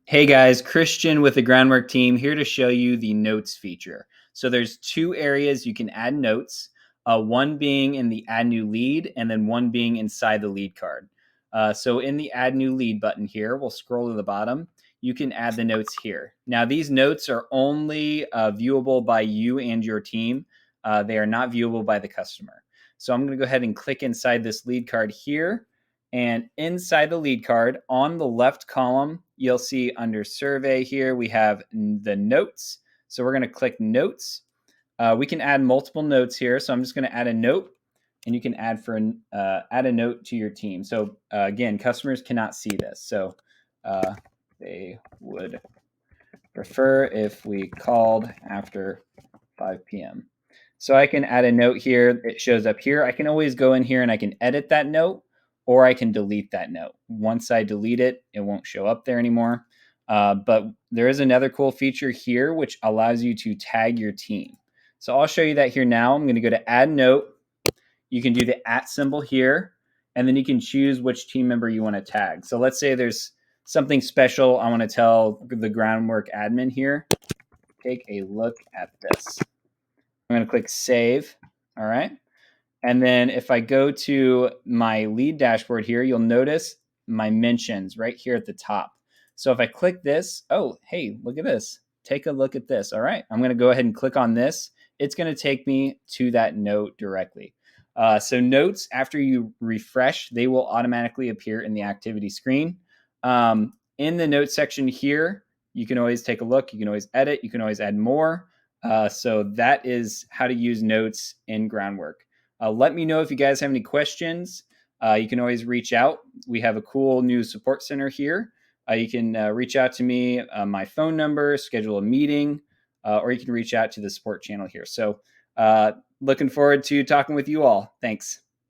Hey guys, Christian with the Groundwork team here to show you the notes feature. So there's two areas you can add notes, one being in the add new lead and then one being inside the lead card. So in the add new lead button here, we'll scroll to the bottom. You can add the notes here. Now these notes are only viewable by you and your team. They are not viewable by the customer. So I'm going to go ahead and click inside this lead card here. And inside the lead card, on the left column, you'll see under survey here, we have the notes. So we're going to click notes. We can add multiple notes here. So I'm just going to add a note, and you can add a note to your team. So again, customers cannot see this. So they would prefer if we called after 5 p.m. So I can add a note here. It shows up here. I can always go in here and I can edit that note, or I can delete that note. Once I delete it, it won't show up there anymore. But there is another cool feature here which allows you to tag your team. So I'll show you that here now. I'm going to go to add note. You can do the @ symbol here, and then you can choose which team member you want to tag. So let's say there's something special I want to tell the Groundwork admin here. Take a look at this. I'm going to click save. All right. And then if I go to my lead dashboard here, you'll notice my mentions right here at the top. So if I click this, oh, hey, look at this. Take a look at this. All right. I'm going to go ahead and click on this. It's going to take me to that note directly. So notes, after you refresh, they will automatically appear in the activity screen. In the notes section here, you can always take a look. You can always edit. You can always add more. So that is how to use notes in Groundwork. Let me know if you guys have any questions. You can always reach out. We have a cool new support center here. You can reach out to me, my phone number, schedule a meeting, or you can reach out to the support channel here. So looking forward to talking with you all. Thanks.